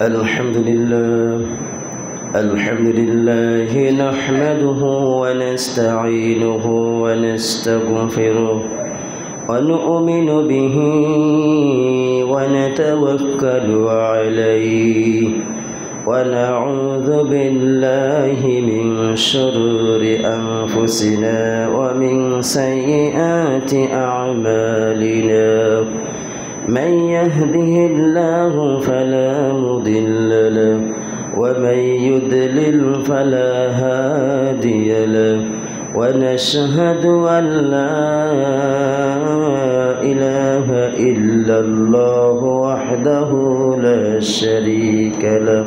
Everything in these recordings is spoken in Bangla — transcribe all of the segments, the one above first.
الحمد لله نحمده ونستعينه ونستغفره ونؤمن به ونتوكل عليه ونعوذ بالله من شرور أنفسنا ومن سيئات أعمالنا من يهده الله فلا مضل له ومن يضلل فلا هادي له ونشهد أن لا إله إلا الله وحده لا شريك له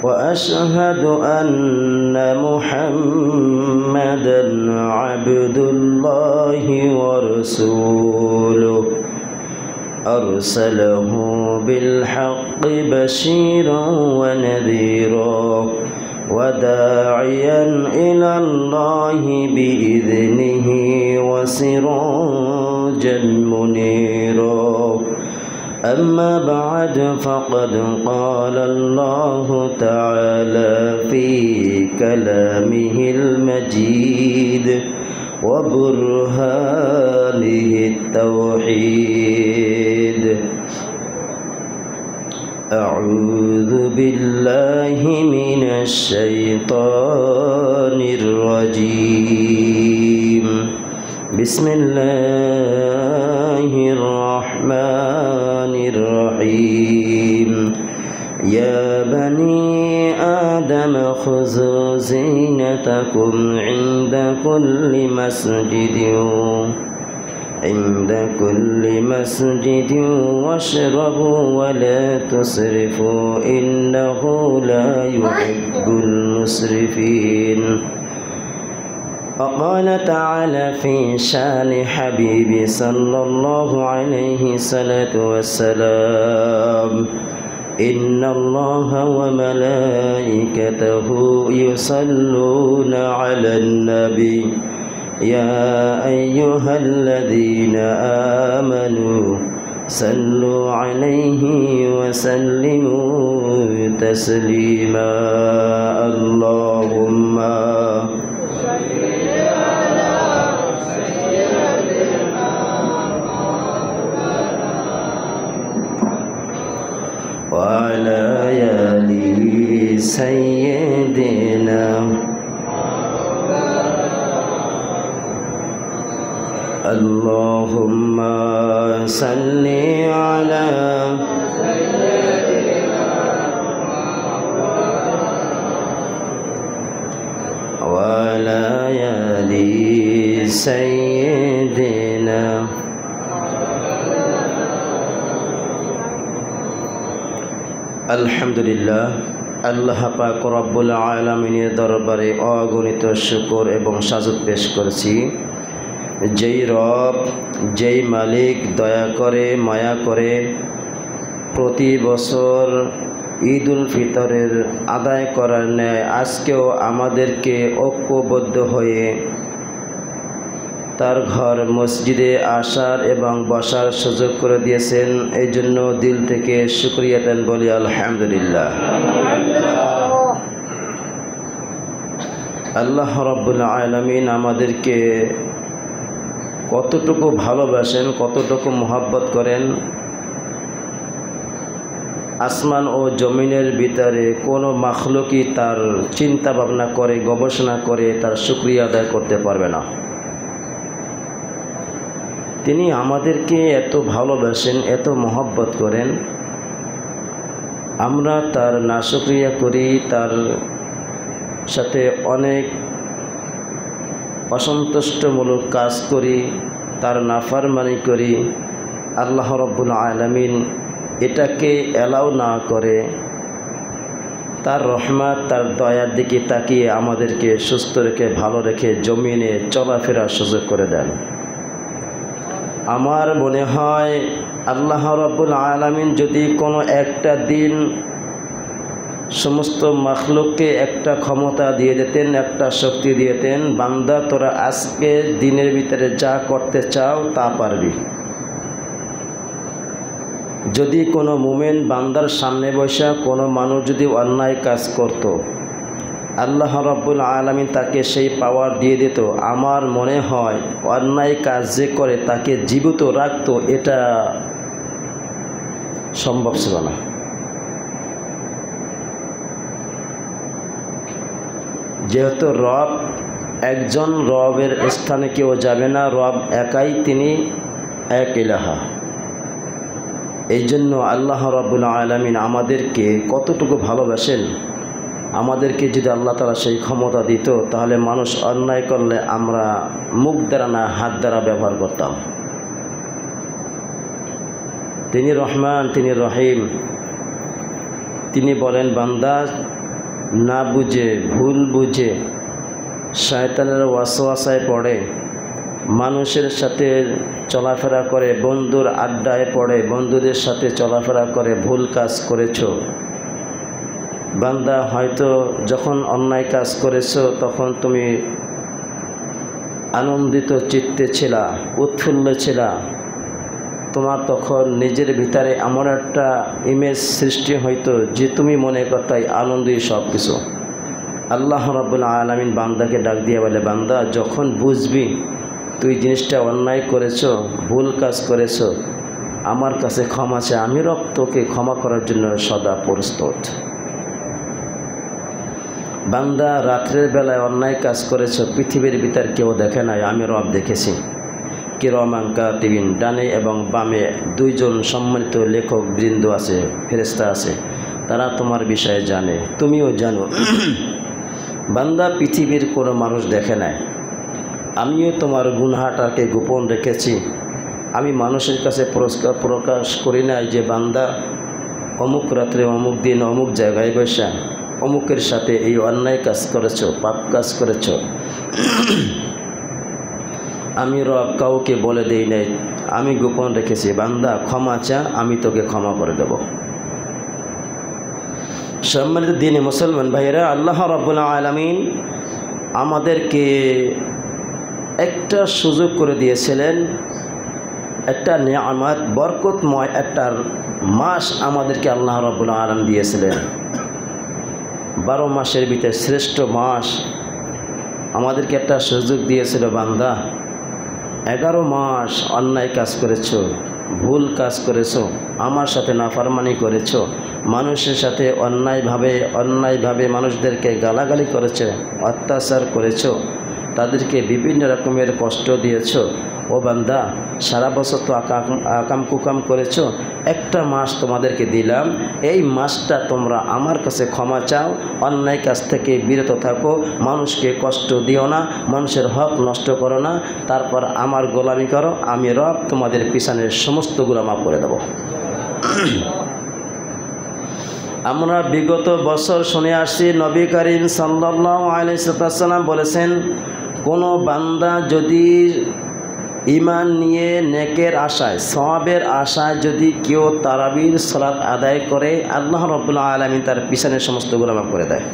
وأشهد أن محمدا عبد الله ورسوله أرسله بالحق بشيرا ونذيرا وداعيا إلى الله بإذنه وسراجا منيرا أما بعد فقد قال الله تعالى في كلامه المجيد وبرهانه التوحيد أعوذ بالله من الشيطان الرجيم بسم الله الرحمن الرحيم يا بني آدم خذوا زينتكم عند كل مسجد واشربوا ولا تسرفوا إنه لا يحب المسرفين وقال تعالى في شان حبيبي صلى الله عليه الصلاة والسلام إن الله وملائكته يصلون على النبي يا أيها الذين آمنوا صلوا عليه وسلموا تسليما اللهم وعلى آل سيدنا اللهم صل على وعلى آل سيدنا আলহামদুলিল্লাহ আল্লাহ পাক রব্বুল আলামিনের দরবারে অগণিত শুকর এবং সাজুদ পেশ করছি। যেই রব, যেই মালিক দয়া করে মায়া করে প্রতি বছর ঈদুল ফিতরের আদায় করার ন্যায় আজকেও আমাদেরকে ঐক্যবদ্ধ হয়ে তার ঘর মসজিদে আসার এবং বসার সুযোগ করে দিয়েছেন। এই জন্য দিল থেকে শুকরিয়া দেন বলি আলহামদুলিল্লাহ। আল্লাহ রাব্বুল আলামিন আমাদেরকে কতটুকু ভালোবাসেন, কতটুকু মহব্বত করেন, আসমান ও জমিনের ভিতরে কোনো মাখলুকই তার চিন্তা ভাবনা করে গবেষণা করে তার শুকরিয়া আদায় করতে পারবে না। তিনি আমাদেরকে এত ভালোবাসেন, এত মহব্বত করেন, আমরা তার নাশুকরিয়া করি, তার সাথে অনেক অসন্তুষ্টমূলক কাজ করি, তার নাফরমানি করি। আল্লাহ রাব্বুল আলামিন এটাকে এলাও না করে তার রহমত, তার দয়ার দিকে তাকিয়ে আমাদেরকে সুস্থ রেখে ভালো রেখে জমিনে চলাফেরার সুযোগ করে দেন। আমার মনে হয় আল্লাহ রাব্বুল আলামিন যদি কোনো একটা দিন সমস্ত মাখলুককে একটা ক্ষমতা দিয়ে দিতেন, একটা শক্তি দিয়ে দিতেন, বান্দা তোরা আজকে দিনের ভিতরে যা করতে চাও তা পারবি। যদি কোনো মুমিন বান্দার সামনে বসে কোনো মানুষ যদি অন্যায় কাজ করত, আল্লাহ রাব্বুল আলামিন তাকে সেই পাওয়ার দিয়ে দিত, আমার মনে হয় অন্যায় কাজ যে করে তাকে জীবিত রাখতো এটা সম্ভব ছিল না। যেহেতু রব একজন, রবের স্থানে কেউ যাবে না, রব একাই, তিনি এক ইলাহা। এই জন্য আল্লাহ রাব্বুল আলামিন আমাদেরকে কতটুকু ভালোবাসেন। আমাদেরকে যদি আল্লাহ তাআলা সেই ক্ষমতা দিত, তাহলে মানুষ অন্যায় করলে আমরা মুখ দ্বারা না হাত দ্বারা ব্যবহার করতাম। তিনি রহমান, তিনি রহিম। তিনি বলেন, বান্দা না বুঝে, ভুল বুঝে, শয়তানের ওয়াসওয়াসায় পড়ে, মানুষের সাথে চলাফেরা করে, বন্ধুর আড্ডায় পড়ে, বন্ধুদের সাথে চলাফেরা করে ভুল কাজ করেছো। বান্দা হয়তো যখন অন্যায় কাজ করেছো তখন তুমি আনন্দিত চিত্তে ছিলা, উৎফুল্ল ছিলা, তোমার তখন নিজের ভিতরে এমন একটা ইমেজ সৃষ্টি হইতো যে তুমি মনে করতাই আনন্দই সব কিছু। আল্লাহ রাব্বুল আলামিন বান্দাকে ডাক দিয়ে বলে, বান্দা যখন বুঝবি তুই জিনিসটা অন্যায় করেছো, ভুল কাজ করেছো, আমার কাছে ক্ষমা চা, আমি রব তোকে ক্ষমা করার জন্য সদা প্রস্তুত। বান্দা রাত্রের বেলায় অন্যায় কাজ করেছো, পৃথিবীর ভিতর কেউ দেখে নাই, আমি রব দেখেছি। কিরামান কাতিবিন, ডানে এবং বামে দুইজন সম্মানিত লেখক বৃন্দ আছে, ফেরেশতা আছে, তারা তোমার বিষয়ে জানে, তুমিও জানো। বান্দা পৃথিবীর কোনো মানুষ দেখে নাই, আমিও তোমার গুনাহটাকে গোপন রেখেছি। আমি মানুষের কাছে প্রকাশ করি নাই যে বান্দা অমুক রাত্রে অমুক দিন অমুক জায়গায় বসে অমুকের সাথে এই অন্যায় কাজ করেছো, পাপ কাজ করেছো। আমি রব কাউকে বলে দেই নাই, আমি গোপন রেখেছি। বান্দা ক্ষমা চা, আমি তোকে ক্ষমা করে দেব। সম্মানিত দ্বীনি মুসলমান ভাইয়েরা, আল্লাহ রাব্বুল আলামিন আমাদেরকে একটা সুযোগ করে দিয়েছিলেন, একটা নিয়ামত, বরকতময় একটা মাস আমাদেরকে আল্লাহ রাব্বুল আলামিন দিয়েছিলেন। 12 মাসের ভিতরে শ্রেষ্ঠ মাস আমাদেরকে একটা সুযোগ দিয়েছিল। বান্দা 11 মাস অন্যায় কাজ করেছো, ভুল কাজ করেছো, আমার সাথে নাফরমানি করেছো, মানুষের সাথে অন্যায়ভাবে মানুষদেরকে গালাগালি করেছো, অত্যাচার করেছো, তাদেরকে বিভিন্ন রকমের কষ্ট দিয়েছো। ও বান্দা, সারা বছর তো আকাম কুকাম করেছো, একটা মাস তোমাদেরকে দিলাম, এই মাসটা তোমরা আমার কাছে ক্ষমা চাও, অন্যায় কাজ থেকে বিরত থাকো, মানুষকে কষ্ট দিও না, মানুষের হক নষ্ট করো না, তারপর আমার গোলামি করো, আমি রব তোমাদের পিছনের সমস্ত গুনাহ মাফ করে দেব। আমরা বিগত বছর শুনে আসছি, নবী করিম সাল্লাল্লাহু আলাইহি ওয়াসাল্লাম বলেছেন, কোনো বান্দা যদি ঈমান নিয়ে নেকের আশায়, সওয়াবের আশায় যদি কেউ তারাবির সালাত আদায় করে, আল্লাহ রাব্বুল আলামিন তার পিছনের সমস্ত গুনাহ মাফ করে দেয়।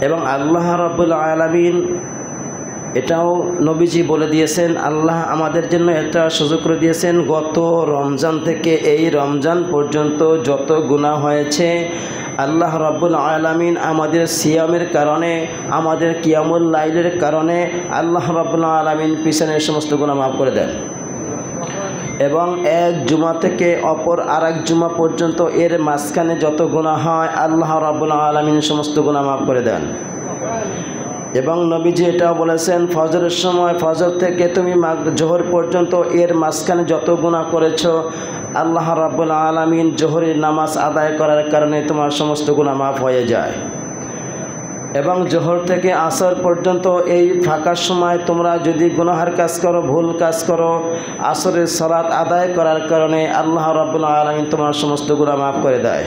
এবং আল্লাহ রাব্বুল আলামিন এটাও নবীজি বলে দিয়েছেন, আল্লাহ আমাদের জন্য এটা সুযোগ করে দিয়েছেন, গত রমজান থেকে এই রমজান পর্যন্ত যত গুনাহ হয়েছে, আল্লাহ রাব্বুল আলামিন আমাদের সিয়ামের কারণে, আমাদের কিয়ামুল লাইলের কারণে আল্লাহ রাব্বুল আলামিন পিছনের সমস্ত গুনাহ মাফ করে দেন। এবং এক জুমা থেকে অপর আরেক জুমা পর্যন্ত এর মাঝখানে যত গুনাহ হয়, আল্লাহ রাব্বুল আলামিন সমস্ত গুনাহ মাফ করে দেন। এবং নবীজি এটাও বলেছেন, ফজরের সময়, ফজর থেকে তুমি জোহর পর্যন্ত এর মাঝখানে যত গুনাহ করেছো, আল্লাহ রাব্বুল আলামিন জোহরের নামাজ আদায় করার কারণে তোমার সমস্ত গুনাহ মাফ হয়ে যায়। এবং জোহর থেকে আসর পর্যন্ত এই ফাঁকার সময় তোমরা যদি গুনাহের কাজ করো, ভুল কাজ করো, আসরের সালাত আদায় করার কারণে আল্লাহ রাব্বুল আলামিন তোমার সমস্ত গুনাহ মাফ করে দেয়।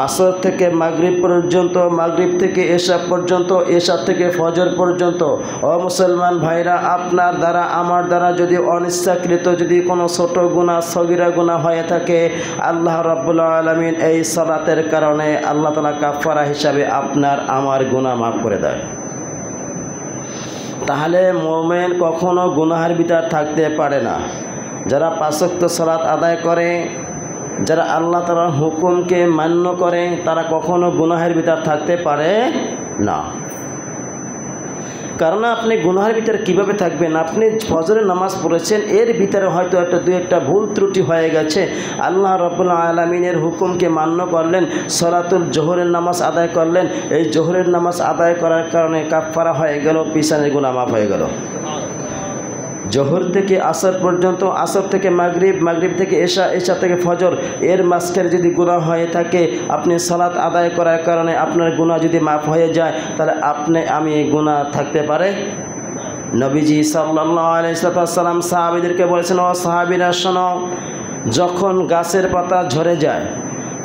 আসর থেকে মাগরিব পর্যন্ত, মাগরিব থেকে এশা পর্যন্ত, এশা থেকে ফজর পর্যন্ত, ও মুসলমান ভাইরা, আপনার দ্বারা আমার দ্বারা যদি অনিচ্ছাকৃত যদি কোনো ছোট গুনাহ, সগীরা গুনাহ হয়ে থাকে, আল্লাহ রাব্বুল আলামিন এই সালাতের কারণে আল্লাহ তাআলা কাফারা হিসাবে আপনার আমার গুনাহ মাফ করে দেয়। তাহলে মুমিন কখনো গুনাহের ভিতর থাকতে পারে না। যারা 5 ওয়াক্ত সালাত আদায় করে, যারা আল্লাহ তাআলার হুকুমকে মান্য করে তারা কখনো গুনাহের ভিতর থাকতে পারে না। কারণ আপনি গুনাহের ভিতরে কীভাবে থাকবেন? আপনি ফজরের নামাজ পড়েছেন, এর ভিতরে হয়তো দুই একটা ভুল ত্রুটি হয়ে গেছে, আল্লাহ রাব্বুল আলামিনের হুকুমকে মান্য করলেন, সলাতুল জোহরের নামাজ আদায় করলেন, এই জোহরের নামাজ আদায় করার কারণে কাফফারা হয়ে গেল, পিছনের গুনাহ মাফ হয়ে গেল। জোহর থেকে আসর পর্যন্ত, আসর থেকে মাগরিব, মাগরিব থেকে এশা, এশা থেকে ফজর, এর মাঝখানে যদি গুনাহ হয়ে থাকে, আপনি সালাত আদায় করার কারণে আপনার গুনাহ যদি মাফ হয়ে যায়, তাহলে আমি গুনাহ থাকতে পারে? নবীজি সাল্লাল্লাহু আলাইহি ওয়াসাল্লাম সাহাবীদেরকে বলেছেন, ও সাহাবীরা শোনো, যখন গাছের পাতা ঝরে যায়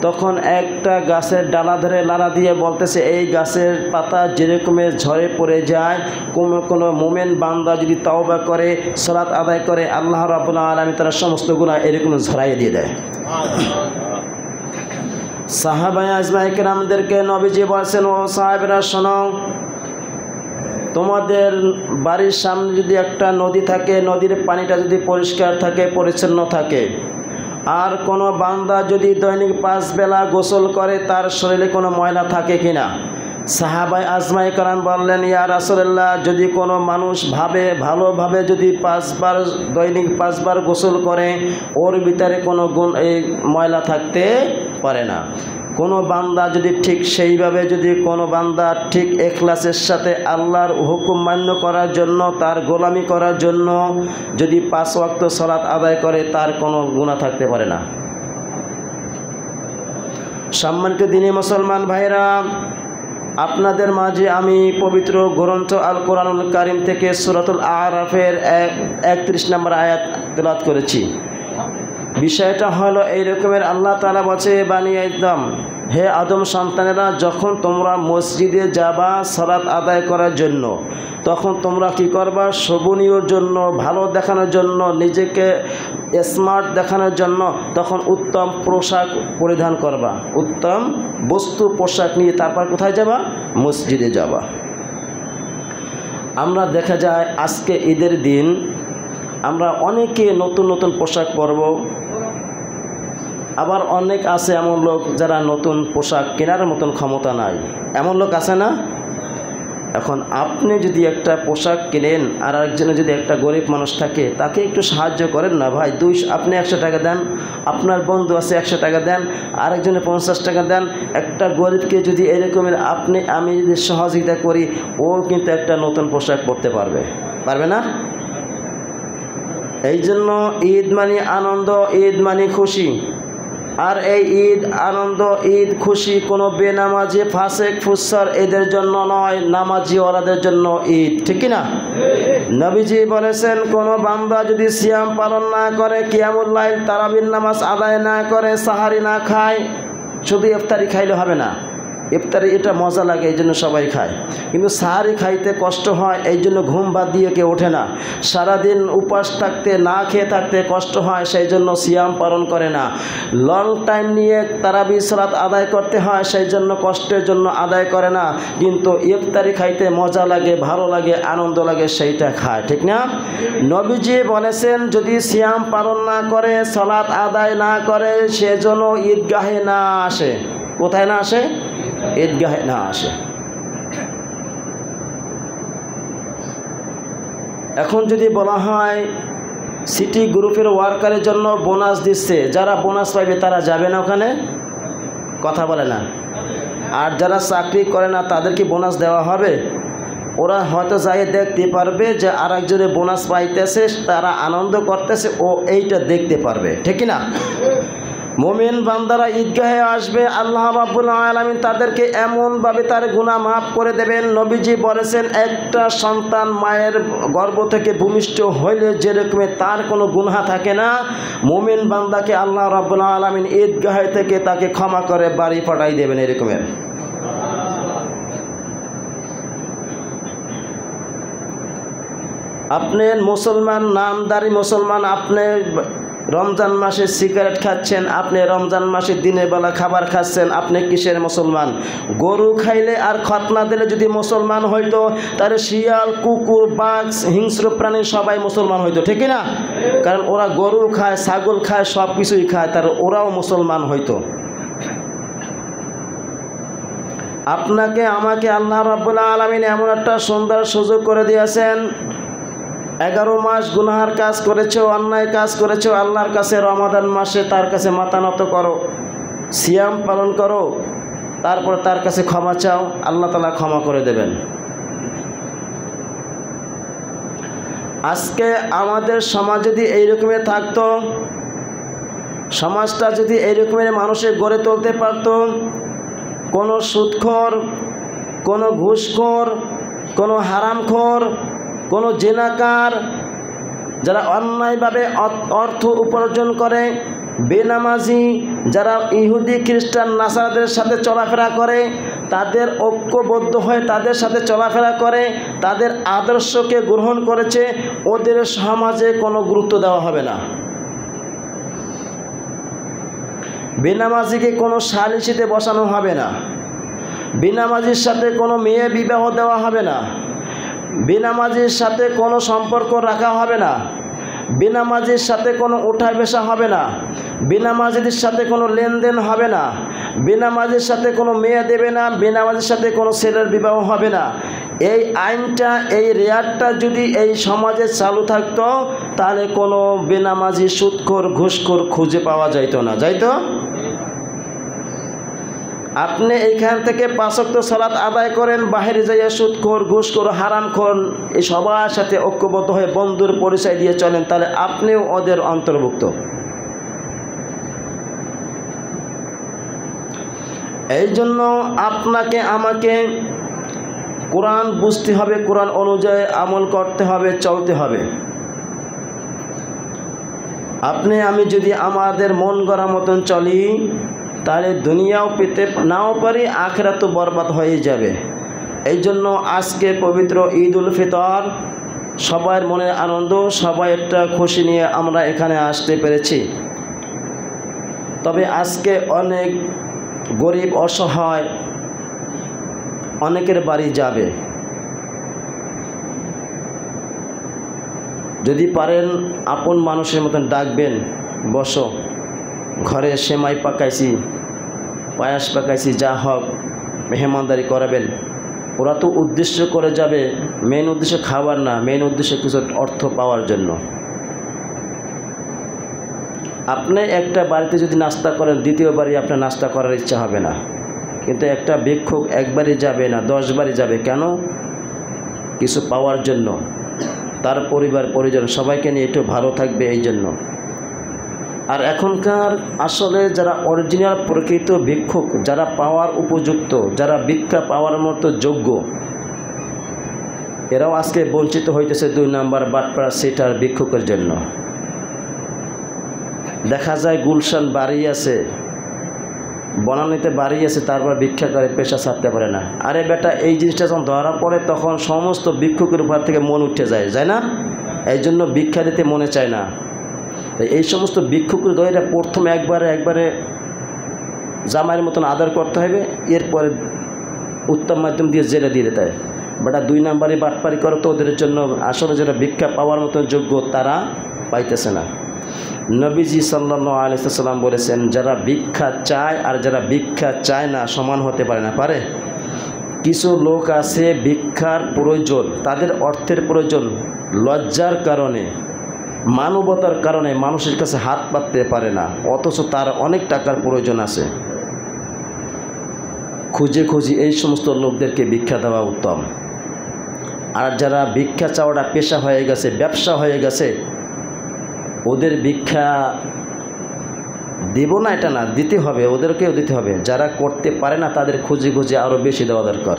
তখন একটা গাছের ডালা ধরে লাড়া দিয়ে বলতেছে, এই গাছের পাতা যেরকমের ঝরে পড়ে যায়, কোনো মোমেন বান্দা যদি তওবা করে, সালাত আদায় করে, আল্লাহ রাব্বুল আলামিন তার সমস্ত গুনাহ এরকম ঝরাইয়ে দিয়ে দেয়। সাহাবায়ে আজমায়ে কেরামদেরকে নবীজি বলেছেন, ও সাহাবীরা শোনো, তোমাদের বাড়ির সামনে যদি একটা নদী থাকে, নদীর পানিটা যদি পরিষ্কার থাকে, পরিচ্ছন্ন থাকে, আর কোনো বান্দা যদি দৈনিক 5 বেলা গোসল করে, তার শরীরে কোনো ময়লা থাকে কিনা? সাহাবায়ে আজমায়ে কেরাম বললেন, ইয়া রাসূলুল্লাহ, যদি কোনো মানুষ ভালোভাবে যদি 5 বার দৈনিক 5 বার গোসল করে, ওর ভিতরে কোনো ময়লা থাকতে পারে না। কোনো বান্দা যদি ঠিক সেইভাবে, যদি কোনো বান্দা ঠিক ইখলাসের সাথে আল্লাহর হুকুম মান্য করার জন্য, তার গোলামি করার জন্য যদি 5 ওয়াক্ত সালাত আদায় করে, তার কোনো গুনাহ থাকতে পারে না। সম্মানিত দ্বীনি মুসলমান ভাইরা, আপনাদের মাঝে আমি পবিত্র গ্রন্থ আল কোরআনুল কারীম থেকে সূরাতুল আরাফের 31 নম্বর আয়াত তেলাওয়াত করেছি। বিষয়টা হলো এই রকমের, আল্লাহ তাআলা বলছে, বানি আদম, হে আদম সন্তানেরা, যখন তোমরা মসজিদে যাবা সালাত আদায় করার জন্য, তখন তোমরা কি করবা? শোভনীয়র জন্য, ভালো দেখানোর জন্য, নিজেকে স্মার্ট দেখানোর জন্য তখন উত্তম পোশাক পরিধান করবা, উত্তম বস্তু পোশাক নিয়ে তারপর কোথায় যাবা? মসজিদে যাবা। আমরা দেখা যায় আজকে ঈদের দিন আমরা অনেকে নতুন নতুন পোশাক পরব, আবার অনেক আছে এমন লোক যারা নতুন পোশাক কেনার মতন ক্ষমতা নাই, এমন লোক আছে না? এখন আপনি যদি একটা পোশাক কেনেন, আর একজনে যদি একটা গরিব মানুষ থাকে, তাকে একটু সাহায্য করেন না ভাই। আপনি 100 টাকা দেন, আপনার বন্ধু আছে 100 টাকা দেন, আরেকজনে 50 টাকা দেন। একটা গরিবকে যদি এরকমের আমি যদি সহযোগিতা করি, ও কিন্তু একটা নতুন পোশাক পরতে পারবে না? এই জন্য ঈদ মানে আনন্দ, ঈদ মানে খুশি। আর এই ঈদ আনন্দ, ঈদ খুশি কোনো বেনামাজি, ফাসেক, ফুসার এদের জন্য নয়, নামাজি ওরাদের জন্য ঈদ, ঠিক না? নবীজি বলেছেন, কোনো বান্দা যদি সিয়াম পালন না করে, কিয়ামুল লাইল তারাবির নামাজ আদায় না করে, সাহারি না খায়, শুধু ইফতারি খাইলে হবে না। ইফতারি এটা মজা লাগে, এই জন্য সবাই খায়, কিন্তু সাহারি খাইতে কষ্ট হয়, এই জন্য ঘুম বাদ দিয়ে কেউ ওঠে না। সারাদিন উপাস থাকতে, না খেয়ে থাকতে কষ্ট হয়, সেই জন্য সিয়াম পালন করে না। লং টাইম নিয়ে তারাবি সালাত আদায় করতে হয়, সেই জন্য কষ্টের জন্য আদায় করে না। কিন্তু ইফতারি খাইতে মজা লাগে, ভালো লাগে, আনন্দ লাগে, সেইটা খায়, ঠিক না? নবীজি বলেছেন, যদি সিয়াম পালন না করে, সালাত আদায় না করে, সেজন্য ঈদগাহে না আসে। কোথায় না আসে? ঈদগাহে না আসে। এখন যদি বলা হয় সিটি গ্রুপের ওয়ার্কারের জন্য বোনাস দিচ্ছে, যারা বোনাস পাইবে তারা যাবে না ওখানে? কথা বলে না। আর যারা চাকরি করে না তাদের কি বোনাস দেওয়া হবে? ওরা হয়তো যাই দেখতে পারবে যে আরেকজনে বোনাস পাইতেছে, তারা আনন্দ করতেছে, ও এইটা দেখতে পারবে, ঠিক না? মুমিন বান্দারা ঈদগাহে আসবে, আল্লাহ রাব্বুল আলামিন তাদেরকে এমনভাবে তার গুনাহ মাফ করে দেবেন। নবীজি বলেছেন, একটা সন্তান মায়ের গর্ভ থেকে ভূমিষ্ঠ হইলে যেরকম তার কোনো গুনাহ থাকে না, মুমিন বান্দাকে আল্লাহ রাব্বুল আলামিন ঈদগাহে থেকে তাকে ক্ষমা করে বাড়ি পাঠাই দেবেন, এরকমের। আপনি মুসলমান, নামদারি মুসলমান, আপনি রমজান মাসে সিগারেট খাচ্ছেন, আপনি রমজান মাসে দিনের বেলা খাবার খাচ্ছেন, আপনি কিসের মুসলমান? গরু খাইলে আর খতনা দিলে যদি মুসলমান হইতো, তাহলে শিয়াল, কুকুর, বাঘ, হিংস্র প্রাণী সবাই মুসলমান হইতো, ঠিক না? কারণ ওরা গরু খায়, ছাগল খায়, সব কিছুই খায়, তার ওরাও মুসলমান হইতো। আপনাকে আমাকে আল্লাহ রাব্বুল আলামিন এমন একটা সুন্দর সুযোগ করে দিয়েছেন। 11 মাস গুনাহার কাজ করেছো, অন্যায় কাজ করেছো, আল্লাহর কাছে রমাদান মাসে তার কাছে মাথা নত করো, সিয়াম পালন করো, তারপর তার কাছে ক্ষমা চাও, আল্লাহ তাআলা ক্ষমা করে দেবেন। আজকে আমাদের সমাজ যদি এইরকমের থাকতো, সমাজটা যদি এইরকমের মানুষের গড়ে তুলতে পারত, কোনো সুদখোর, কোনো ঘুষখোর, কোনো হারামখোর, কোনো জিনাকার, যারা অন্যায়ভাবে অর্থ উপার্জন করে, বেনামাজি, যারা ইহুদি খ্রিস্টান নাসারাদের সাথে চলাফেরা করে, তাদের ঐক্যবদ্ধ হয়ে তাদের সাথে চলাফেরা করে, তাদের আদর্শকে গ্রহণ করেছে, ওদের সমাজে কোনো গুরুত্ব দেওয়া হবে না। বেনামাজিকে কোনো সালিসিতে বসানো হবে না, বেনামাজির সাথে কোনো মেয়ে বিবাহ দেওয়া হবে না, বেনামাজির সাথে কোনো সম্পর্ক রাখা হবে না, বেনামাজির সাথে কোনো ওঠা বেশা হবে না, বেনামাজিদের সাথে কোনো লেনদেন হবে না, বেনামাজির সাথে কোনো মেয়ে দেবে না, বেনামাজির সাথে কোনো ছেলের বিবাহ হবে না। এই আইনটা, এই রেয়ারটা যদি এই সমাজে চালু থাকতো, তাহলে কোনো বেনামাজি, সুদখোর, ঘুষখোর খুঁজে পাওয়া যাইতো না, যাইতো? আপনি এইখান থেকে 5 ওয়াক্ত সালাত আদায় করেন, বাহিরে যাইয়া সুদখোর, ঘুষখোর, হারামখোর এই সবার সাথে ঐক্যবদ্ধ হয়ে বন্ধুর পরিচয় দিয়ে চলেন, তাহলে আপনিও ওদের অন্তর্ভুক্ত। এই জন্য আপনাকে আমাকে কোরআন বুঝতে হবে, কোরআন অনুযায়ী আমল করতে হবে, চলতে হবে। আপনি আমি যদি আমাদের মন গড়া মতন চলি, তাহলে দুনিয়াও পেতে নাও পারি, আখিরাতও বরবাদ হয়ে যাবে। এই জন্য আজকে পবিত্র ঈদ উল ফিতর, সবার মনের আনন্দ, সবাই একটা খুশি নিয়ে আমরা এখানে আসতে পেরেছি। তবে আজকে অনেক গরিব, অসহায় অনেকের বাড়ি যাবে। যদি পারেন আপন মানুষের মতন ডাকবেন, বসো, ঘরে সেমাই পাকাইছি, পায়াস পাকাইছি, যা হোক মেহমানদারি করাবেন। ওরা তো উদ্দেশ্য করে যাবে, মেন উদ্দেশ্য খাবার না, মেন উদ্দেশ্য কিছু অর্থ পাওয়ার জন্য। আপনি একটা বাড়িতে যদি নাস্তা করেন, দ্বিতীয় বাড়ি আপনার নাস্তা করার ইচ্ছা হবে না। কিন্তু একটা ভিক্ষুক একবারই যাবে না, 10 বারই যাবে। কেন? কিছু পাওয়ার জন্য, তার পরিবার পরিজন সবাইকে নিয়ে একটু ভালো থাকবে এই জন্য। আর এখনকার আসলে যারা অরিজিনাল প্রকৃত ভিক্ষুক, যারা পাওয়ার উপযুক্ত, যারা ভিক্ষা পাওয়ার মতো যোগ্য, এরাও আজকে বঞ্চিত হইতেছে 2 নাম্বার বাটপাড়া সিটার ভিক্ষুকের জন্য। দেখা যায় গুলশান বাড়ি আছে, বনানীতে বাড়ি আছে, তারপর ভিক্ষা করে, পেশা ছাড়তে পারে না। আরে বেটা, এই জিনিসটা যখন ধরা পড়ে তখন সমস্ত ভিক্ষুকের উপর থেকে মন উঠে যায় না? এই জন্য ভিক্ষা দিতে মনে চায় না। তাই এই সমস্ত ভিক্ষুকের দয়া প্রথমে একবারে জামাইয়ের মতন আদর করতে হবে, এরপরে উত্তম মাধ্যম দিয়ে জেলে দিয়ে দিতে হয়। বেটা 2 নাম্বারে বাটপারি করে, তো ওদের জন্য আসলে যারা ভিক্ষা পাওয়ার মতন যোগ্য তারা পাইতেছে না। নবীজি সাল্লাল্লাহু আলাইহি ওয়াসাল্লাম বলেছেন, যারা ভিক্ষা চায় আর যারা ভিক্ষা চায় না সমান হতে পারে না। পারে? কিছু লোক আছে ভিক্ষার প্রয়োজন, তাদের অর্থের প্রয়োজন, লজ্জার কারণে, মানবতার কারণে মানুষের কাছে হাত পাততে পারে না, অথচ তার অনেক টাকার প্রয়োজন আছে। খুঁজে এই সমস্ত লোকদেরকে ভিক্ষা দেওয়া উত্তম। আর যারা ভিক্ষা চাওয়াটা পেশা হয়ে গেছে, ব্যবসা হয়ে গেছে, ওদের ভিক্ষা দেব না এটা না, দিতে হবে, ওদেরকেও দিতে হবে। যারা করতে পারে না তাদের খুঁজে আরও বেশি দেওয়া দরকার।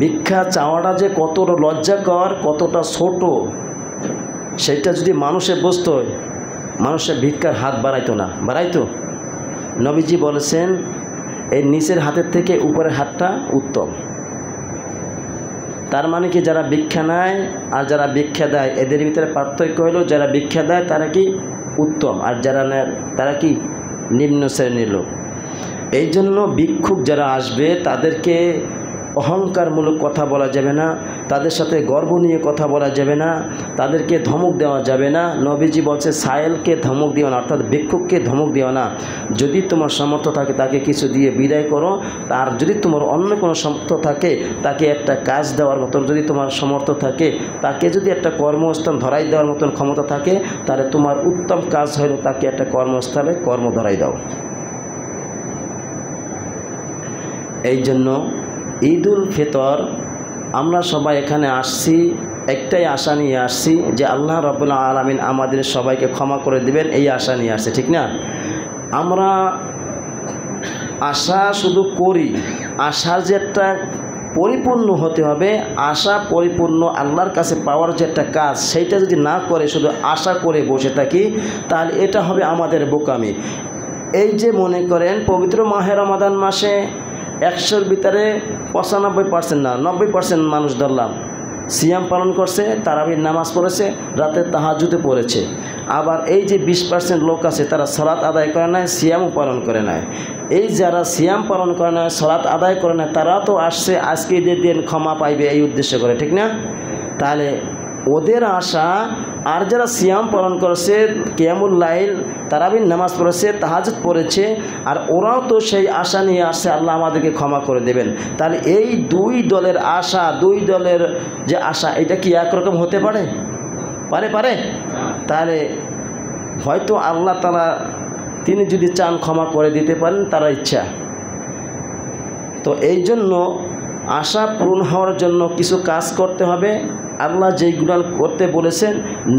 ভিক্ষা চাওয়াটা যে কতটা লজ্জাকর, কতটা ছোট, সেটা যদি মানুষে বুঝতো, মানুষের ভিক্ষার হাত বাড়াইতো না। বাড়াইতো? নবীজি বলেছেন, এই নিচের হাতের থেকে উপরের হাতটা উত্তম। তার মানে কি যারা ভিক্ষা নেয় আর যারা ভিক্ষা দেয় এদের ভিতরে পার্থক্য হলো যারা ভিক্ষা দেয় তারা কি উত্তম, আর যারা নেয় তারা কি নিম্ন শ্রেণীর লোক। এই জন্য ভিক্ষুক যারা আসবে তাদেরকে অহংকারমূলক কথা বলা যাবে না, তাদের সাথে গর্ব নিয়ে কথা বলা যাবে না, তাদেরকে ধমক দেওয়া যাবে না। নবীজি বলছে সায়েলকে ধমক দিও না, অর্থাৎ ভিক্ষুককে ধমক দিও না। যদি তোমার সামর্থ্য থাকে তাকে কিছু দিয়ে বিদায় করো, আর যদি তোমার অন্য কোনো সামর্থ্য থাকে তাকে একটা কাজ দেওয়ার মতন যদি তোমার সামর্থ্য থাকে, তাকে যদি একটা কর্মস্থান ধরাই দেওয়ার মতন ক্ষমতা থাকে, তাহলে তোমার উত্তম কাজ হলো তাকে একটা কর্মস্থলে কর্ম ধরাই দাও। এই জন্য ঈদুল ফিতর আমরা সবাই এখানে আসছি একটাই আশা নিয়ে আসছি যে আল্লাহ রাব্বুল আলামিন আমাদের সবাইকে ক্ষমা করে দিবেন, এই আশা নিয়ে আসছে, ঠিক না? আমরা আশা শুধু করি, আশার যে একটা পরিপূর্ণ হতে হবে, আশা পরিপূর্ণ আল্লাহর কাছে পাওয়ার যে একটা কাজ সেইটা যদি না করে শুধু আশা করে বসে থাকি তাহলে এটা হবে আমাদের বোকামি। এই যে মনে করেন পবিত্র মাহে রমাদান মাসে 100-র ভিতরে 95% না 90% মানুষ ধরলাম সিয়াম পালন করছে, তারাবির নামাজ পড়েছে, রাতে তাহাজ্জুদে পড়েছে। আবার এই যে 20% লোক আছে তারা সালাত আদায় করে নেয়, সিয়ামও পালন করে নেয়। এই যারা সিয়াম পালন করে নেয়, সালাত আদায় করে নেয়, তারা তো আসছে আজকে ঈদের দিন ক্ষমা পাইবে এই উদ্দেশ্য করে, ঠিক না? তাহলে ওদের আশা, আর যারা সিয়াম পালন করেছে, কিয়ামুল লাইল, তারাবির নামাজ পড়েছে, তাহাজ্জুদ পড়েছে, আর ওরাও তো সেই আশা নিয়ে আসছে আল্লাহ আমাদেরকে ক্ষমা করে দেবেন। তাহলে এই দুই দলের আশা, দুই দলের যে আশা, এটা কি একরকম হতে পারে? পারে? তাহলে হয়তো আল্লাহ তাআলা তিনি যদি চান ক্ষমা করে দিতে পারেন, তার ইচ্ছা। তো এই জন্য আশা পূরণ হওয়ার জন্য কিছু কাজ করতে হবে। আল্লাহ যেইগুলো করতে বলেছেন,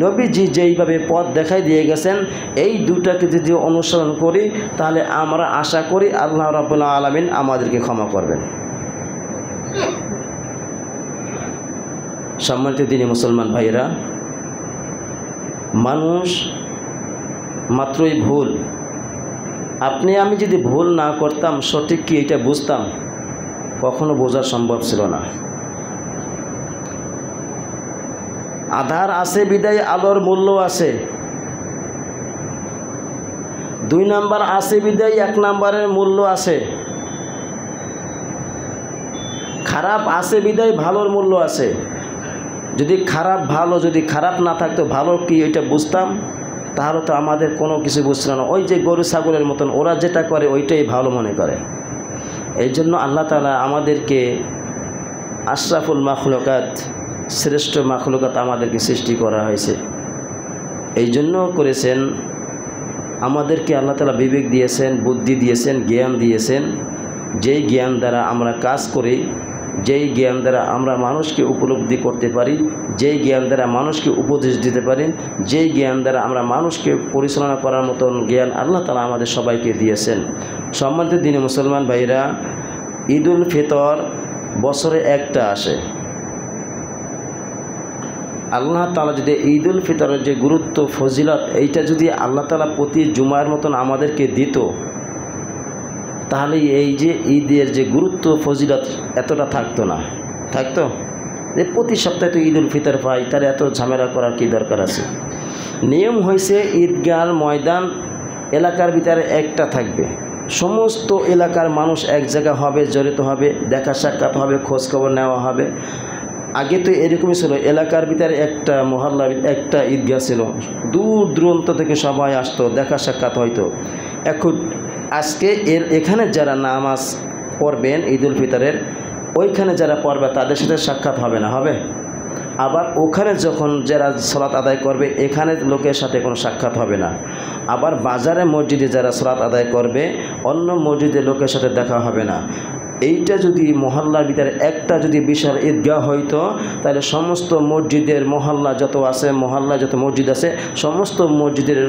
নবীজি যেইভাবে পথ দেখাই দিয়ে গেছেন, এই দুটাকে যদি অনুসরণ করি তাহলে আমরা আশা করি আল্লাহ রাব্বুল আলামিন আমাদেরকে ক্ষমা করবেন। সম্মানিত দিনী মুসলমান ভাইরা, মানুষ মাত্রই ভুল। আপনি আমি যদি ভুল না করতাম, সঠিক কি এটা বুঝতাম? কখনো বোঝা সম্ভব ছিল না। আধার আছে বিদায় আলোর মূল্য আছে। 2 নাম্বার আছে বিদায় 1 নাম্বারের মূল্য আছে। খারাপ আছে বিদায় ভালোর মূল্য আছে। যদি খারাপ ভালো, যদি খারাপ না থাকতো ভালো কি এটা বুঝতাম, তাহলে তো আমাদের কোনো কিছু বুঝছিল না। ওই যে গরু ছাগলের মতন ওরা যেটা করে ওইটাই ভালো মনে করে। এই জন্য আল্লাহ তাআলা আমাদেরকে আশরাফুল মাখলুকাত, শ্রেষ্ঠ মাখলুকাত আমাদেরকে সৃষ্টি করা হয়েছে। এই জন্য করেছেন, আমাদেরকে আল্লাহ তাআলা বিবেক দিয়েছেন, বুদ্ধি দিয়েছেন, জ্ঞান দিয়েছেন। যেই জ্ঞান দ্বারা আমরা কাজ করি, যেই জ্ঞান দ্বারা আমরা মানুষকে উপলব্ধি করতে পারি, যেই জ্ঞান দ্বারা মানুষকে উপদেশ দিতে পারি, যেই জ্ঞান দ্বারা আমরা মানুষকে পরিচালনা করার মতন জ্ঞান আল্লাহ তাআলা আমাদের সবাইকে দিয়েছেন। সম্মানিত দিনী মুসলমান ভাইরা, ঈদুল ফিতর বছরে একটা আসে। আল্লাহ তাআলা যদি ঈদুল ফিতরের যে গুরুত্ব ফজিলত, এইটা যদি আল্লাহ তাআলা প্রতি জুমার মতন আমাদেরকে দিত, তাহলে এই যে ঈদের যে গুরুত্ব ফজিলত এতটা থাকতো না। থাকতো যে প্রতি সপ্তাহে তো ঈদুল ফিতর পাই, তার এত ঝামেলা করার কি দরকার আছে? নিয়ম হয়েছে ঈদগাহ ময়দান এলাকার ভিতরে একটা থাকবে, সমস্ত এলাকার মানুষ এক জায়গা হবে, জড়িত হবে, দেখা সাক্ষাৎ হবে, খোঁজখবর নেওয়া হবে। আগে তো এরকমই ছিল, এলাকার ভিতরে একটা মহল্লা একটা ঈদগাহ ছিল, দূর দূরান্ত থেকে সবাই আসতো, দেখা সাক্ষাৎ হইতো। এখন আজকে এখানে যারা নামাজ পড়বেন ঈদুল ফিতরের, ওইখানে যারা পড়বে তাদের সাথে সাক্ষাৎ হবে না, হবে? আবার ওখানে যখন যারা সালাত আদায় করবে, এখানে লোকের সাথে কোনো সাক্ষাৎ হবে না। আবার বাজারে মসজিদে যারা সালাত আদায় করবে, অন্য মসজিদের লোকের সাথে দেখা হবে না। এইটা যদি মহল্লার ভিতরে একটা যদি বিশাল ঈদগাহ হইতো, তাহলে সমস্ত মসজিদের মহল্লা যত আছে, মহল্লা যত মসজিদ আছে, সমস্ত মসজিদের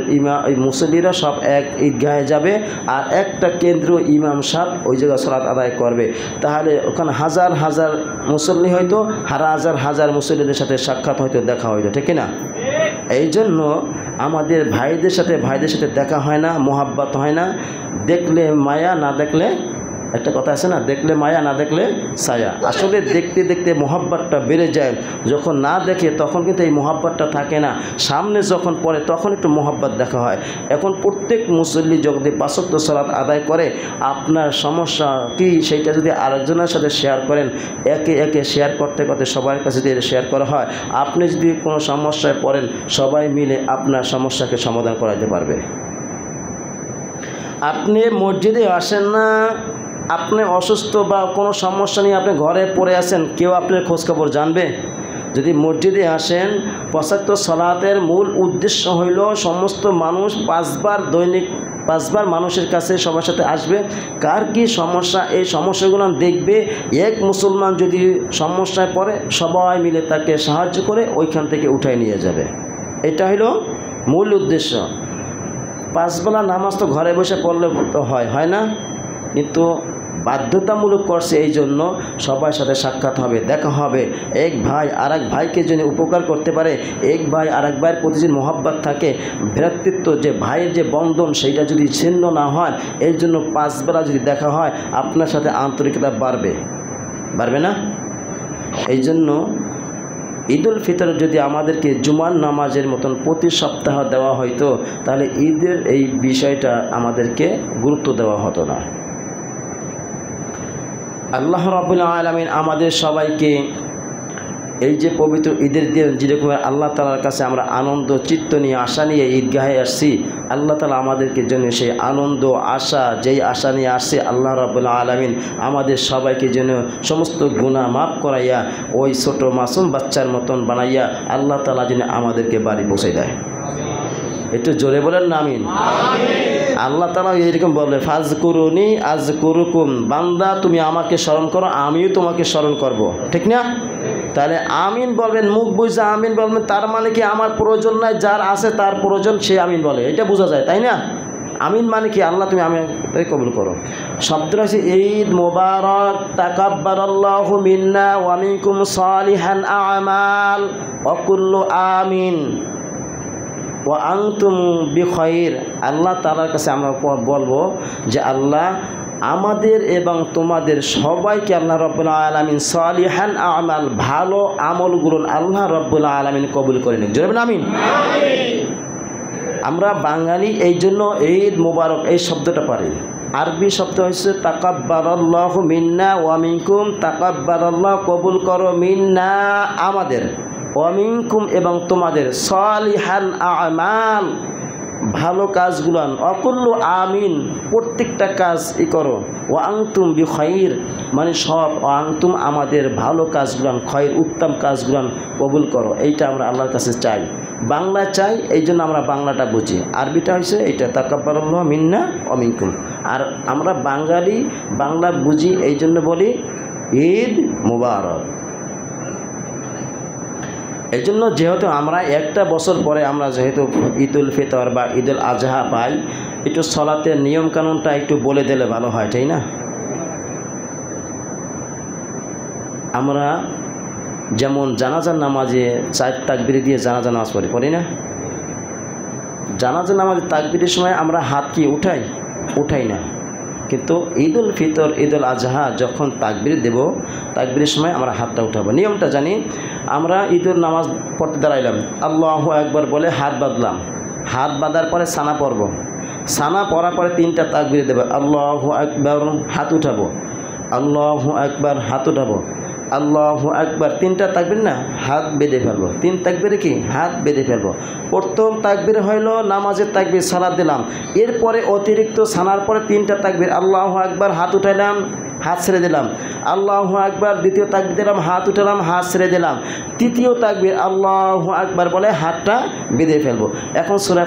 মুসল্লিরা সব এক ঈদগাহে যাবে, আর একটা কেন্দ্রীয় ইমাম সাহেব ওই জায়গায় সালাত আদায় করবে। তাহলে ওখানে হাজার হাজার মুসল্লি হয়তো, হাজার হাজার মুসল্লিদের সাথে সাক্ষাৎ হয়তো, দেখা হয়তো, ঠিক না? এই জন্য আমাদের ভাইদের সাথে দেখা হয় না, মোহাব্বত হয় না, দেখলে মায়া, না দেখলে একটা কথা আছে না, দেখলে মায়া না দেখলে ছায়া। আসলে দেখতে দেখতে মহাব্বতটা বেড়ে যায়, যখন না দেখে তখন কিন্তু এই মহাব্বতটা থাকে না, সামনে যখন পড়ে তখন একটু মহাব্বত দেখা হয়। এখন প্রত্যেক মুসল্লি যদি 5 ওয়াক্ত সালাত আদায় করে, আপনার সমস্যা কি সেইটা যদি আরেকজনের সাথে শেয়ার করেন, একে একে শেয়ার করতে করতে সবার কাছে যদি শেয়ার করা হয়, আপনি যদি কোনো সমস্যায় পড়েন সবাই মিলে আপনার সমস্যাকে সমাধান করাতে পারবে। আপনি মসজিদে আসেন না, আপনি অসুস্থ বা কোনো সমস্যা নিয়ে আপনি ঘরে পড়ে আছেন, কেউ আপনার খোঁজখবর জানবে? যদি মসজিদে আসেন, 5 ওয়াক্ত সালাতের মূল উদ্দেশ্য হইল সমস্ত মানুষ 5 বার দৈনিক 5 বার মানুষের কাছে সবার সাথে আসবে, কার কি সমস্যা এই সমস্যাগুলো দেখবে। এক মুসলমান যদি সমস্যায় পড়ে সবাই মিলে তাকে সাহায্য করে ওইখান থেকে উঠায় নিয়ে যাবে, এটা হইল মূল উদ্দেশ্য। 5 বেলা নামাজ তো ঘরে বসে পড়লে তো হয় না, কিন্তু বাধ্যতামূলক করছে এই জন্য সবার সাথে সাক্ষাৎ হবে, দেখা হবে। এক ভাই আর এক ভাইকে যদি উপকার করতে পারে, এক ভাই আর এক ভাইয়ের প্রতি যদি মহব্বত থাকে, ভ্রাতৃত্ব যে ভাইয়ের যে বন্ধন সেইটা যদি ছিন্ন না হয়, এই জন্য 5 বেলা যদি দেখা হয় আপনার সাথে আন্তরিকতা বাড়বে না? এই জন্য ঈদুল ফিতর যদি আমাদেরকে জুমার নামাজের মতন প্রতি সপ্তাহ দেওয়া হয়তো, তাহলে ঈদের এই বিষয়টা আমাদেরকে গুরুত্ব দেওয়া হতো না। আল্লাহ রাব্বুল আলামিন আমাদের সবাইকে এই যে পবিত্র ঈদের দিন যেরকম আল্লাহ তাআলার কাছে আমরা আনন্দ চিত্ত নিয়ে আশা নিয়ে ঈদগাহে আসছি, আল্লাহ তাআলা আমাদেরকে জন্য সেই আনন্দ আশা যেই আশা নিয়ে আসছে, আল্লাহ রাব্বুল আলামিন আমাদের সবাইকে যেন সমস্ত গুনাহ মাফ করাইয়া ওই ছোট মাসুম বাচ্চার মতন বানাইয়া আল্লাহ তাআলা যেন আমাদেরকে বাড়ি পৌঁছে দেয়। একটু জোরে বলেন না আমিন। আল্লাহ তাআলা এরকম বলবে, ফাজকুরুনি আযকুরুকুম, বান্দা তুমি আমাকে স্মরণ করো আমিও তোমাকে স্মরণ করব, ঠিক না? তাহলে আমিন বলবেন, মুখ বুঝে আমিন বলবেন, তার মানে কি আমার প্রয়োজন নাই, যার আছে তার প্রয়োজন সে আমিন বলে, এটা বোঝা যায়, তাই না? আমিন মানে কি আল্লাহ তুমি আমি কবুল করো। শব্দটা হচ্ছে ঈদ মুবারক, তাকাব্বালাল্লাহু মিন্না ওয়া মিনকুম সালিহান আমাল ওয়া কুল্লু আমিন ওয়া আনতুম বিখাইর। আল্লাহ তাআলার কাছে আমরা বলবো যে আল্লাহ আমাদের এবং তোমাদের সবাইকে আল্লাহ রাব্বুল আলামিন সালিহান আমাল, ভালো আমলগুলো আল্লাহ রাব্বুল আলামিন কবুল করে নিন। জোরে বলেন আমিন। আমরা বাঙালি এই জন্য ঈদ মুবারক এই শব্দটা পারি। আরবি শব্দ হচ্ছে তাকাব্বালাল্লাহু মিন্না ওয়া মিনকুম, তাকাব্বালাল্লাহ কবুল করো, মিন্না আমাদের, ওয়া মিনকুম এবং তোমাদের, সালিহান আমাল ভালো কাজগুলান, অকুল্লু আমিন প্রত্যেকটা কাজ করো, ওয়া আনতুম বিখাইর মানে সব, ওয়া আনতুম আমাদের ভালো কাজগুলান, খৈর উত্তম কাজগুলান কবুল করো। এইটা আমরা আল্লাহর কাছে চাই, বাংলা চাই, এই জন্য আমরা বাংলাটা বুঝি। আরবিটা হয়েছে এইটা তাকাব্বালাল্লাহু মিন্না ওয়া মিনকুম। আর আমরা বাঙালি বাংলা বুঝি এই জন্য বলি ঈদ মুবারক। এই জন্য যেহেতু আমরা একটা বছর পরে আমরা যেহেতু ঈদুল ফিতর বা ঈদুল আজহা পাই, একটু সলাতের নিয়মকানুনটা একটু বলে দিলে ভালো হয়, তাই না? আমরা যেমন জানাজার নামাজে 4 তাকবীর দিয়ে জানাজা নামাজ পড়ি না? জানাজা নামাজে তাকবীরের সময় আমরা হাত কি উঠাই না, কিন্তু ঈদুল ফিতর ঈদুল আজহা যখন তাকবীর দেব, তাকবীরের সময় আমরা হাতটা উঠাবো। নিয়মটা জানি, আমরা ঈদুল নামাজ পড়তে দাঁড়াইলাম, আল্লাহু আকবার বলে হাত বাঁধলাম, হাত বাঁধার পরে সানা পড়ব, সানা পড়ার পরে 3টা তাকবীর দেব, আল্লাহু আকবার হাত উঠাবো, আল্লাহু আকবার হাত উঠাবো, আল্লাহু আকবার 3টা তাকবীর না, হাত বেঁধে ফেলবো। 3 তাকবীরে কি হাত বেঁধে ফেলবো। প্রথম তাকবীর হইল নামাজের তাকবীর, সালাত দিলাম, এরপরে অতিরিক্ত সানার পরে 3টা তাকবীর, আল্লাহু আকবার হাত উঠাইলাম, হাত ছেড়ে দিলাম, আল্লাহু আকবার দ্বিতীয় তাকবীর দিলাম, হাত উঠালাম, হাত ছেড়ে দিলাম, তৃতীয় তাকবীর আল্লাহু আকবার বলে হাতটা বেঁধে ফেলবো। এখন সূরা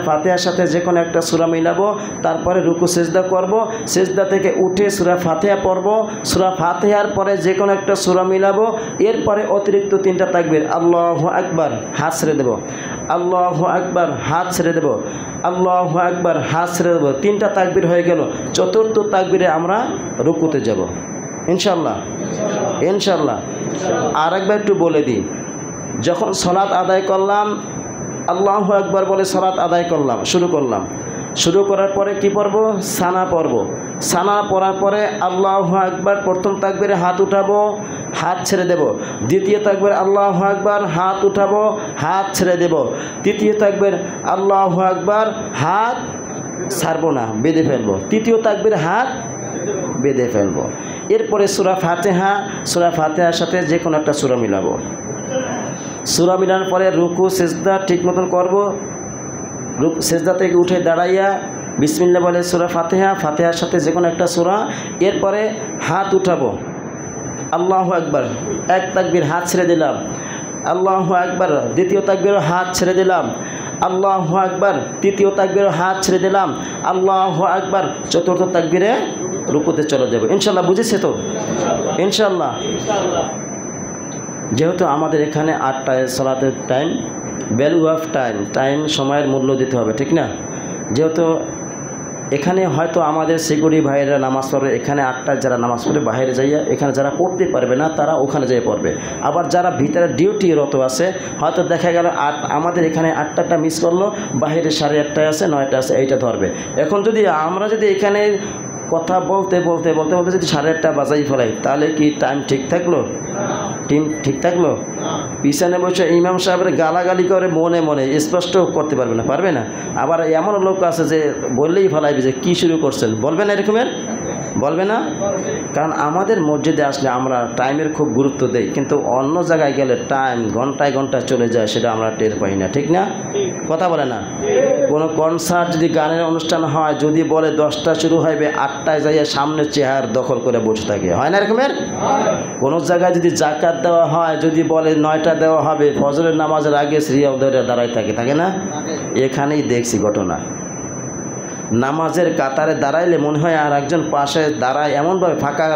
ফাতিহার সাথে যে কোনো একটা সূরা মিলাবো, তারপরে রুকু সেজদা করব, সেজদা থেকে উঠে সূরা ফাতিহা পড়ব, সূরা ফাতিহার পরে যে কোনো একটা সূরা মিলাবো, এরপরে অতিরিক্ত 3টা তাকবীর, আল্লাহু আকবার হাত ছেড়ে দেব, আল্লাহু আকবার হাত ছেড়ে দেব, আল্লাহু আকবার হাত ছেড়ে দেব। 3টা তাকবীর হয়ে গেল। চতুর্থ তাকবীরে আমরা রুকুতে যাব ইনশাআল্লাহ। আর একবার একটু বলে দিই, যখন সালাত আদায় করলাম, আল্লাহু আকবার বলে সালাত আদায় করলাম, শুরু করলাম, শুরু করার পরে কি পড়ব? সানা পড়ব। সানা পড়ার পরে আল্লাহু আকবার, প্রথম তাকবীরে হাত উঠাবো, হাত ছেড়ে দেব। দ্বিতীয় তাকবীর আল্লাহু আকবার, হাত উঠাবো, হাত ছেড়ে দেব। তৃতীয় তাকবীর আল্লাহু আকবার, হাত ছাড়বো না, বেঁধে ফেলবো। তৃতীয় তাকবীর হাত বেঁধে ফেলবো। এরপরে সূরা ফাতিহা, সূরা ফাতিহার সাথে যে কোনো একটা সূরা মিলাবো। সূরা মিলানোর পরে রুকু সিজদা ঠিক মতন করবো। সিজদা থেকে উঠে দাঁড়াইয়া বিসমিল্লাহ বলে সূরা ফাতিহা, ফাতিহার সাথে যে কোনো একটা সূরা। এরপরে হাত উঠাবো, আল্লাহু আকবার, এক তাকবীর হাত ছেড়ে দিলাম, আল্লাহু আকবার। দ্বিতীয় তাকবীরও হাত ছেড়ে দিলাম, আল্লাহু আকবার। তৃতীয় তাকবীরও হাত ছেড়ে দিলাম, আল্লাহু আকবার। চতুর্থ তাকবীরে রুকুতে চলে যাব। ইনশাআল্লাহ বুঝেছে তো? ইনশাআল্লাহ। যেহেতু আমাদের এখানে 8টায় সালাতের টাইম, ভ্যালু অফ টাইম সময়ের মূল্য দিতে হবে, ঠিক না? যেহেতু এখানে হয়তো আমাদের সিকিউরিটি ভাইয়েরা নামাজ পড়বে, এখানে 8টায় যারা নামাজ পড়বে বাইরে যাইয়া, এখানে যারা পড়তে পারবে না তারা ওখানে যেয়ে পড়বে। আবার যারা ভিতরে ডিউটিরত আছে, হয়তো দেখা গেল আমাদের এখানে 8টাটা মিস করলো, বাইরে 8:30টায় আছে, 9টায় আছে, এইটা ধরবে। এখন যদি আমরা যদি এখানে কথা বলতে বলতে বলতে বলতে যদি 8:30 বাজাই ফেলাই, তাহলে কি টাইম ঠিক থাকলো? টিম ঠিক থাকলো? পিছনে বসে ইমাম সাহেবের গালাগালি করে মনে মনে স্পষ্ট করতে পারবে না, পারবে না। আবার এমন লোক আছে যে বললেই ফেলাইবে যে কী শুরু করছেন, বলবে না, এরকমের বলবে না। কারণ আমাদের মসজিদে আসলে আমরা টাইমের খুব গুরুত্ব দেই, কিন্তু অন্য জায়গায় গেলে টাইম ঘন্টায় ঘন্টায় চলে যায়, সেটা আমরা টের পাই না, ঠিক না? কথা বলে না? কোনো কনসার্ট যদি গানের অনুষ্ঠান হয়, যদি বলে 10টা শুরু হবে, 8টায় যাইয়া সামনে চেয়ার দখল করে বসে থাকে, হয় না এরকমের? কোনো জায়গায় যদি জাকাত দেওয়া হয়, যদি বলে 9টা দেওয়া হবে, ফজরের নামাজের আগে সিরিয়াল ধরে দাঁড়ায় থাকে না? এখানেই দেখছি ঘটনা। নামাজের কাতারে দাঁড়াইলে মনে হয় আর একজন পাশে দাঁড়ায়, এমনভাবে ফাঁকা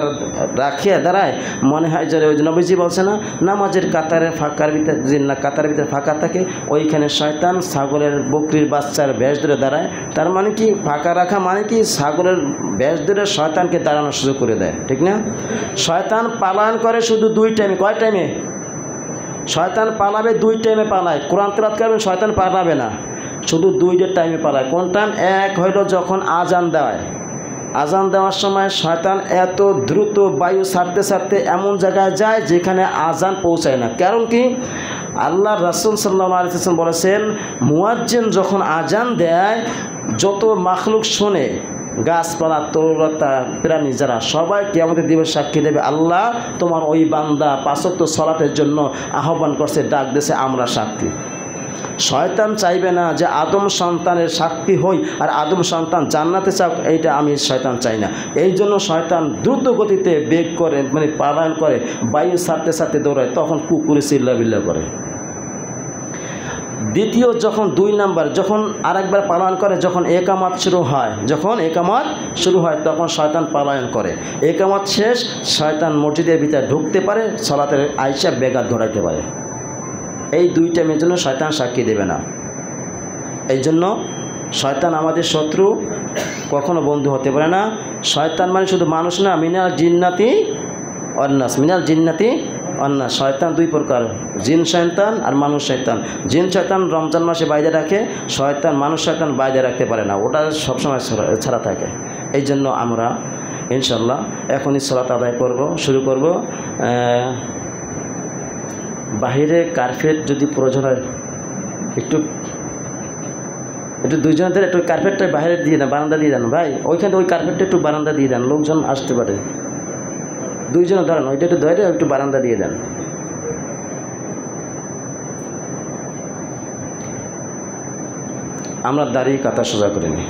রাখিয়া দাঁড়ায়, মনে হয় যে ওই নবীজি বলছে না, নামাজের কাতারে ফাঁকার ভিতরে যে কাতারের ভিতরে ফাঁকা থাকে, ওইখানে শয়তান ছাগলের বকরির বাচ্চার ভেষ ধরে দাঁড়ায়। তার মানে কি, ফাঁকা রাখা মানে কি, ছাগলের ভেষ ধরে শয়তানকে দাঁড়ানোর সুযোগ করে দেয়, ঠিক না? শয়তান পালায়ন করে শুধু 2 টাইমে। কয় টাইমে? শয়তান পালাবে 2 টাইমে পালায়। কোরআন তেলাওয়াত করবেন, শয়তান পালাবে না, শুধু 2টা টাইমে পালায়। কোন টাইম? এক হইল যখন আজান দেওয়ায়, আজান দেওয়ার সময় শয়তান এত দ্রুত বায়ু ছাড়তে ছাড়তে এমন জায়গায় যায় যেখানে আজান পৌঁছায় না। কারণ কি, আল্লাহ রাসূল সাল্লাল্লাহু আলাইহি ওয়াসাল্লাম বলেছেন, মুয়াজ্জিন যখন আজান দেয়, যত মাখলুক শোনে, গাছপালা, তরুলতা, প্রাণী, যারা সবাই কিয়ামতের দিবস সাক্ষী দেবে, আল্লাহ তোমার ওই বান্দা 5 ওয়াক্ত সালাতের জন্য আহ্বান করছে, ডাক দিয়েছে, আমরা সাক্ষী। শয়তান চাইবে না যে আদম সন্তানের সাক্ষী হই আর আদম সন্তান জান্নাতে চাক, এইটা আমি শয়তান চাই না। এই জন্য শয়তান দ্রুত গতিতে বেগ করে, মানে পালায়ন করে, বায়ু ছাড়তে ছাড়তে দৌড়ায়, তখন কুকুরে চিল্লাবিল্লা করে। দ্বিতীয় যখন 2 নাম্বার যখন আরেকবার পালায়ন করে, যখন একামত শুরু হয়, তখন শয়তান পালায়ন করে। একামত শেষ, শয়তান মসজিদের ভিতরে ঢুকতে পারে, সালাতের আইসা বেঘাত ঘটাইতে পারে। এই 2 টাইমের জন্য শয়তান সাক্ষী দেবে না। এই জন্য শয়তান আমাদের শত্রু, কখনো বন্ধু হতে পারে না। শয়তান মানে শুধু মানুষ না, মিনাল জিন্নাতি অন্নাস, মিনাল জিন্নাতি অন্নাস। শয়তান 2 প্রকার, জিন শয়তান আর মানুষ শয়তান। জিন শয়তান রমজান মাসে বাইরে রাখে, শয়তান মানুষ শয়তান বাইরে রাখতে পারে না, ওটা সবসময় ছাড়া থাকে। এই জন্য আমরা ইনশাল্লাহ এখনই সালাত আদায় করব, শুরু করব। বাহিরে কার্পেট যদি প্রয়োজন হয়, একটু 2 জনের একটু কার্পেটটা বাইরে দিয়ে দেন, বারান্দা দিয়ে দেন ভাই, ওইখানে ওই কার্পেটটা একটু বারান্দা দিয়ে দেন, লোকজন আসতে পারে। 2 জনে ধরেন, ওইটা একটু ধরে একটু বারান্দা দিয়ে দেন। আমরা দাঁড়িয়ে কাতা সোজা করে নিই।